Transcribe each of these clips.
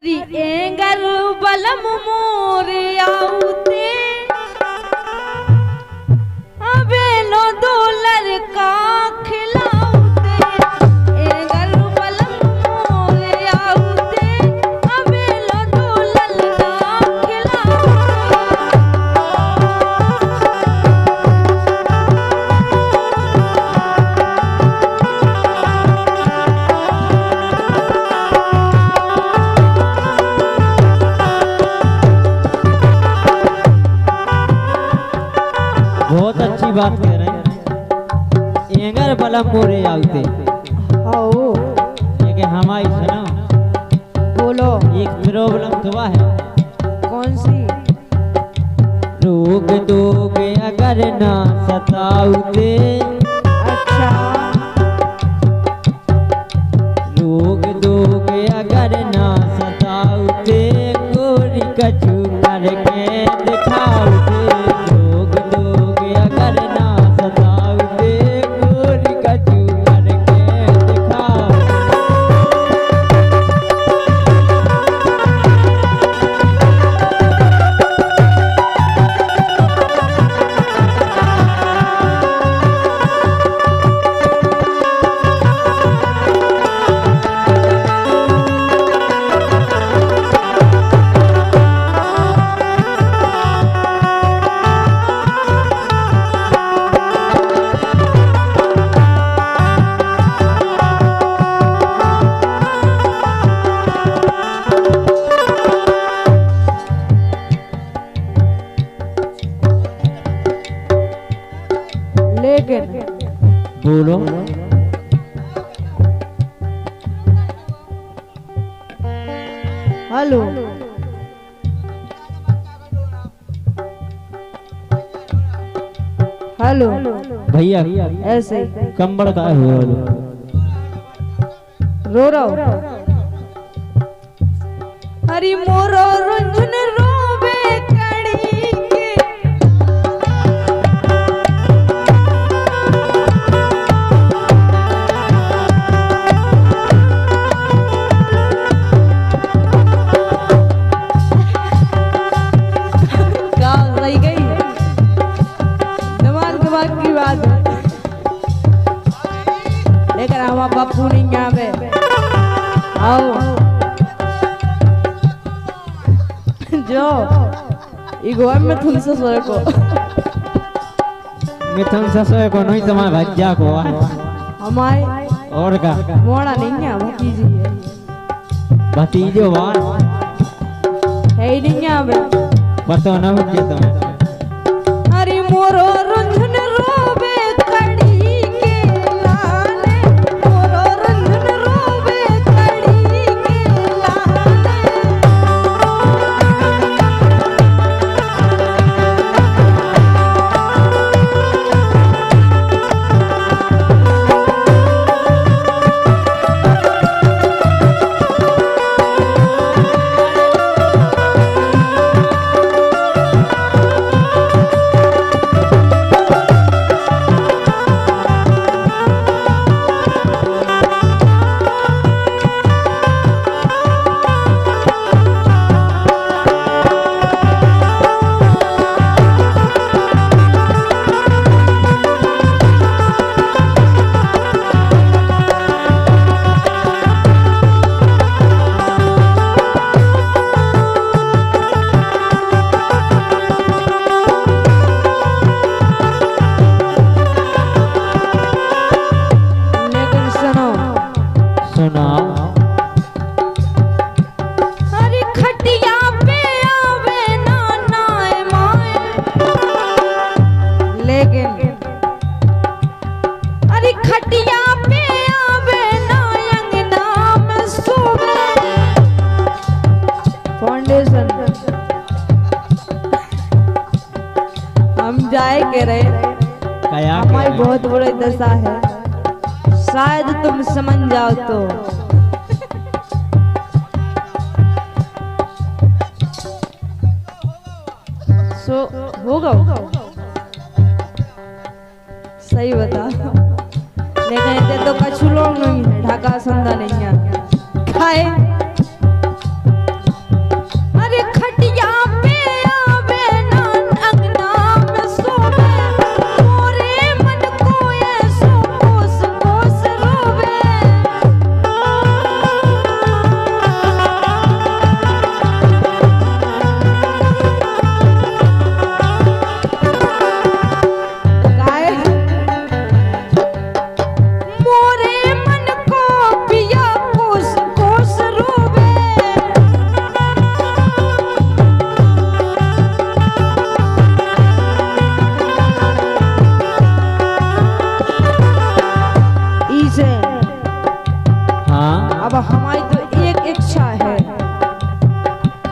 Anger बलम मोरे आउते अबे लो दो लड़का खिलाउते एंगर बलम मोरे आउते अबे लो दो लड़का खिलाउते। बहुत अच्छी बात कह रहे हैं। एंगर बलम मोरे आउते लेकिन हमारी सुनो, बोलो एक प्रॉब्लम तो है। कौन सी? रोक दोगे अगर ना सताउते, अच्छा रोक दोगे अगर ना सताउते, गोरी कछु करके दिखाउते। रोक दोगे अगर ना सताउते, गोरी कछु करके दिखाउते। लेकिन बोलो हेलो हेलो भैया, ऐसे ही कंबल का हुआ रो रहा हूँ। हरी मोरो रुंझुन रोवे कड़ी के गाँव रही गई दिमाग की बात है, लेकिन हमारा बापू नहीं आवे। आओ जो इगो में तुमसे सोए को मिथुन ससुर को नहीं, तुम्हारे भज्जा को हमारे और का मोड़ा नहीं है, भतीजी है। भतीजो वार है ही नहीं आवे। पता ना हो के तुम्हें। हरी मोरो रुंझुन रोवे कड़ी के लाने, मोरो रुंझुन रोवे कड़ी के लाने। लेकिन सुनो सुनाओ। हरी खटिया पे आवे ना नाए माए, लेकिन हरी खटिया पे आवे ना अंगना में सोवे। फाउंडेशन हम जाए के रहे, कया हमारी बहुत बड़ी दशा है, शायद तुम समझ जाओ तो। सो होगा सही बता, लेकिन इतने तो कछु लोग नहीं है, ढाका संधा नहीं है खाए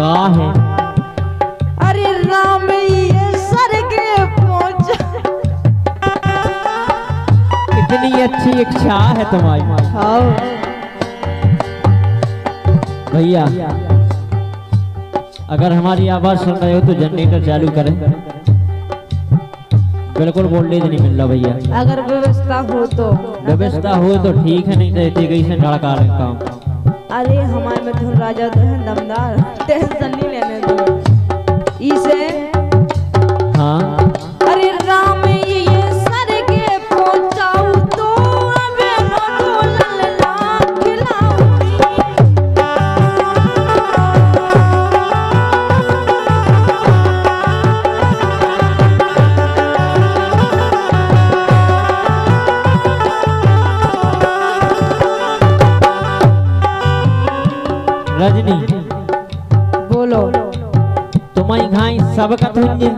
का है? अरे राम ये स्वर्ग पहुंचा। इतनी अच्छी इच्छा है तुम्हारी। हाँ भैया अगर हमारी आवाज सुन रहे हो तो जनरेटर चालू करें। बिल्कुल वोल्टेज नहीं मिल रहा भैया। अगर व्यवस्था हो तो। व्यवस्था हो तो ठीक है, नहीं तो कैसे धड़का रहे काम। अरे हमारे में धुन राजा तो है दमदार, टेंशन नहीं लेने दो इसे। हाँ अरे राम ये स्वर्ग पहुंचाऊं तो अबे नो लल्ला खिलाऊं। रजनी बोलो। तुम्हारी घाई सब का तुझे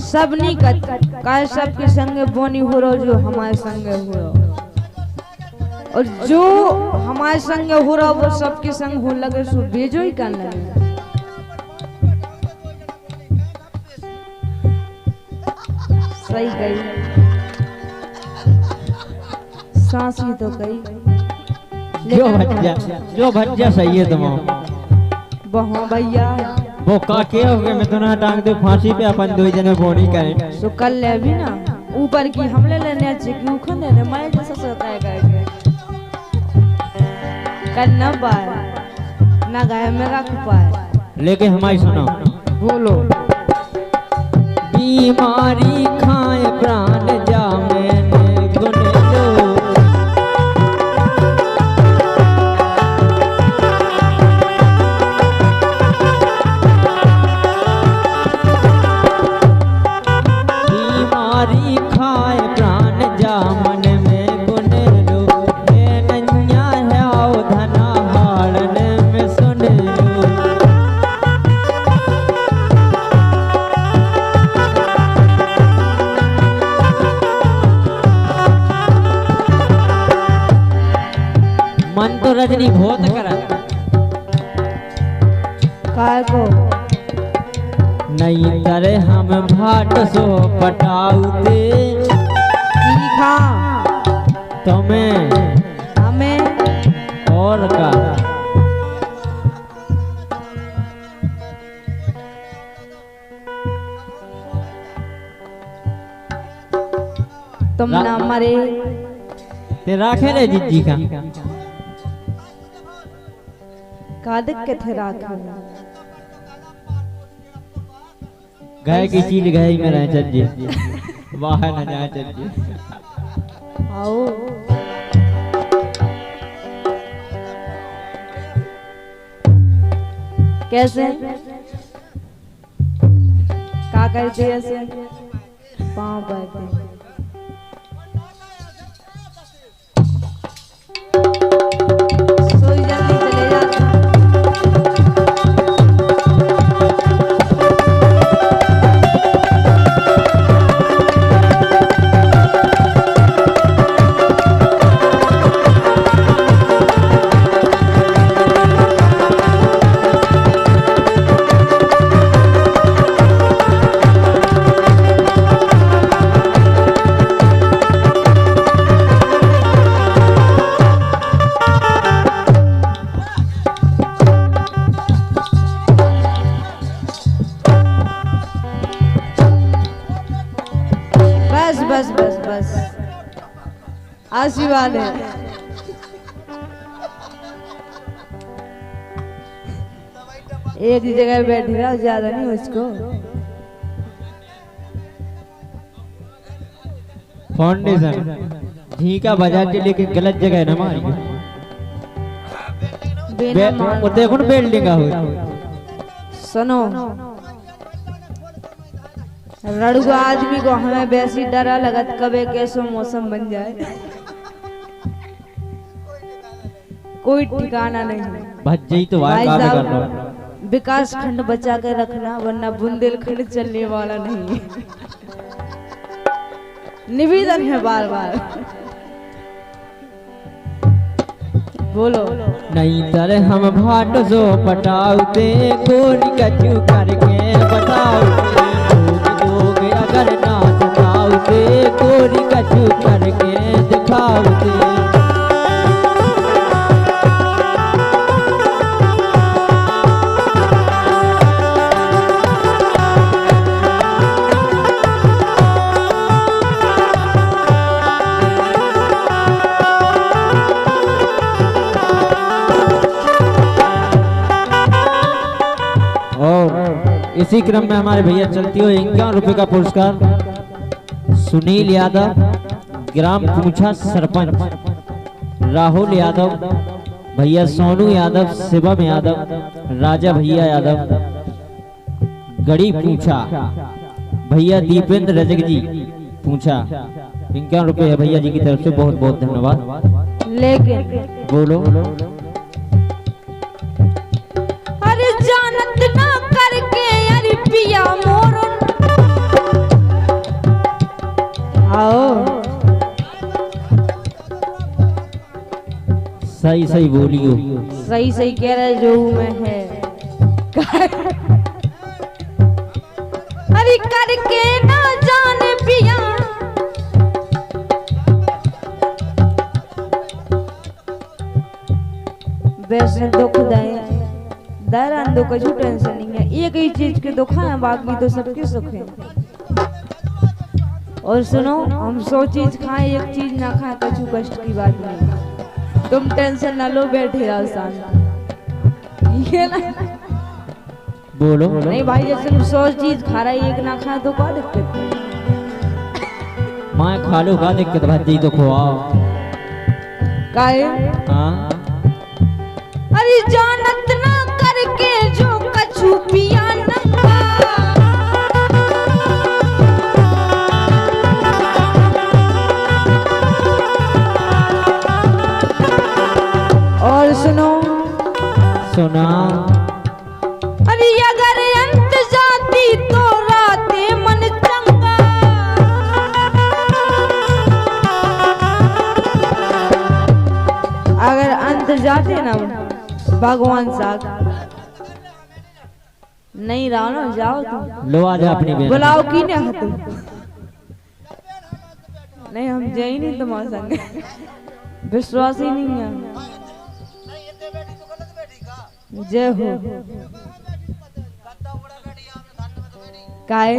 सब नहीं का सबके संगे बोनी हो रहा जो हमारे संगे हो रहा, और जो हमारे संगे हो रहा वो सबके संग हो लगे सो बेजो ही करने लगे। सही गई सांस ही तो कही। जो भज्जा सही है तुम्हारा। हाँ भैया वो काके हो गए, मैं तो ना टांग दे फांसी पे अपन दो जने बोनी करें। तो कल ले भी ना ऊपर की हमले लेने अच्छे क्यों खने ने मैं जैसा सोता है करके कर ना पाए ना गाय में रख पाए। लेके हमारी सुनो। बोलो। बीमारी खाए प्राण जा मैंने गुन लो। बीमारी खाए प्राण जा मन में गुन लो। ये नैया है आओ धना हाड़न में सुन लो। मन तो रजनी बहुत करा काय को नहीं करे हम भाट सो पटाउते। खा तुम्हें हमें और का तुम ना मरे ते राखे रे जीजी का दिक्कत है राखा गए की चीज गए में रह चल बाहर न जाए चल आओ। कैसे का करते ऐसे पाँव बैठे सोई जल्दी चले जाते। बस बस बस आशीर्वाद है। एक जगह बैठी रहा ज्यादा नहीं उसको। फाउंडेशन झीका बाजार के लेके गलत जगह है ना मारी। वो देखो ना बिल्डिंग हो। सुनो रड़ुआ आदमी को हमें वैसी डरा लगत कबे कैसो मौसम बन जाए कोई ठिकाना नहीं। भज्जी तो भाई कर लो। साहब विकास खंड बचा के रखना वरना बुंदेलखंड चलने वाला नहीं है। निवेदन है बार बार। बोलो। नहीं तर हम भाट जो पटाउते गोरी कचू करके बताउते लोग अगर ना सताउते गोरी कचू करके दिखाउते। इसी क्रम में हमारे भैया चलती हुई 51 रुपए का पुरस्कार सुनील यादव ग्राम पूछा सरपंच, राहुल यादव भैया, सोनू यादव, शिवम यादव, राजा भैया यादव गड़ी पूछा भैया, दीपेंद्र रजक जी पूछा। 51 रुपए है भैया जी की तरफ से, बहुत बहुत धन्यवाद। लेकिन बोलो। अरे जानत ना करके अरे पिया मोरन आओ। सही सही बोलियो। सही सही कह रहे जो मैं है। अरे करके ना जाने पिया वैसे दुख दयान दुख जो टेंशन नहीं है, एक ही चीज के दुख है, बाकी तो सबके सुख है। और सुनो, हम 100 चीज खाएं एक चीज ना खाएं कछु कष्ट की बात नहीं। तुम टेंशन ना लो, बैठे रहो शांत। ये ना बोलो। नहीं भाई, जैसे तुम 100 चीज खा रहे एक ना खाए तो क्या दिक्कत है? मैं खा लो का दिक्कत भाई तो खुआओ। काहे? हाँ। अरे जानत ना करके जो कछु पिया नंगा। और सुनो। सुना। अरे अगर अंत जाती तो राते मन चंगा। अगर अंत जाते ना भगवान साथ नहीं रहो ना, जाओ तुम। लो आज अपनी बहन बुलाओ की ने तुम। नहीं हम जाई नहीं तुम्हारे संग, विश्वास ही नहीं है। जय हो। काहे?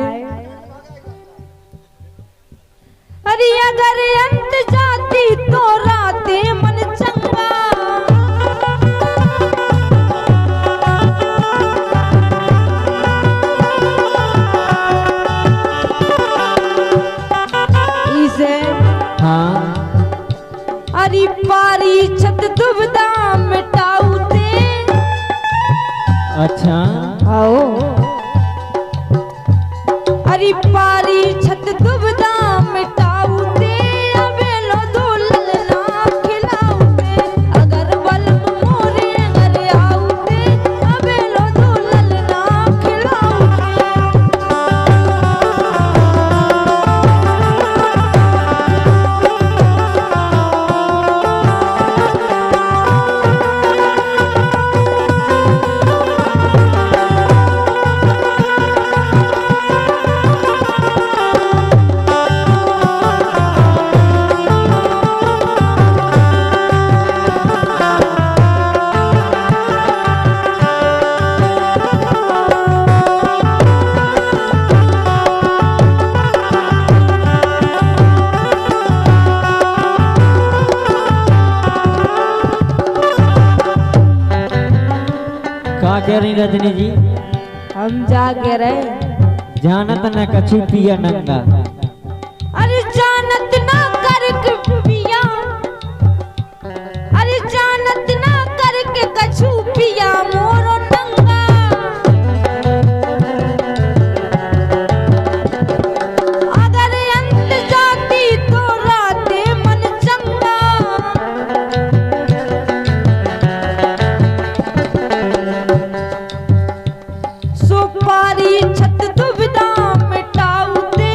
अरे अगर अंत जाती तो राते मन चंगा। हाँ। अरे पारी छत दुविधा मिटाऊ दे। अच्छा। आओ। अरे पारी छत दुविधा मिटाऊ दे, अबे लो दुल्हन ना खिलाऊ दे। अगर बलम मोरे घर आऊ दे, अबे लो दुल्हन ना खिलाऊ दे। कह रही रजनी जी? हम जागे रहे जानत न कछु पिया नंगा। अरे जानत ना करके पिया, अरे जानत ना करके कछु पिया मोरो नंगा। अगर अंत जाती तो राते मन चंगा। सुपारी छत दुविधा मिटाऊ दे।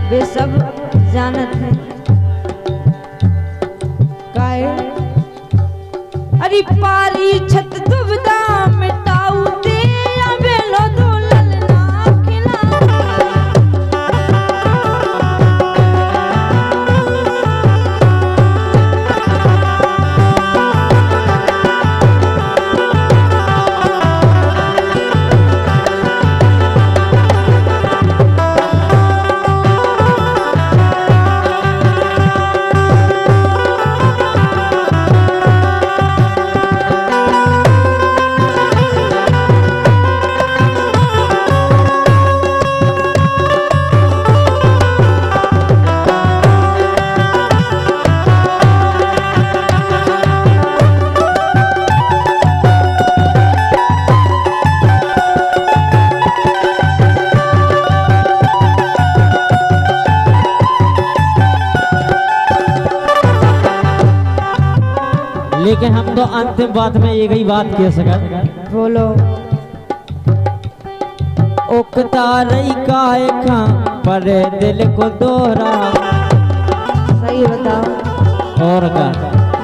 वे सब जानत हैं अरे पारी छत दुबदा मिटाऊ दे अबेलो दुलल ना खिला लेकिन हम तो अंतिम बात में एक ही बात कह सकत बोलो उकता रही काय खा पर दिल को दोहरा सही बताओ और का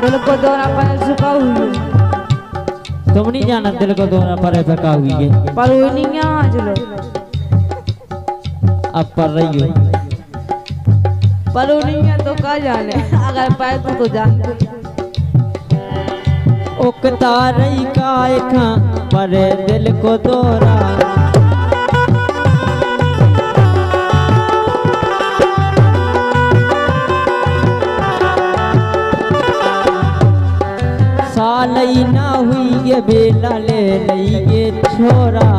दिल को दौरा पर झुका हुई तुम नहीं जाना दिल को दोहरा पर फेंका हुई है पर वो नहीं आज लो अब पर रही हो पर वो नहीं है तो का जाने अगर पाए तो जानते उकता रही काय खा पर दिल को दोहरा सालई ना हुई ये बेला ले लई ये छोरा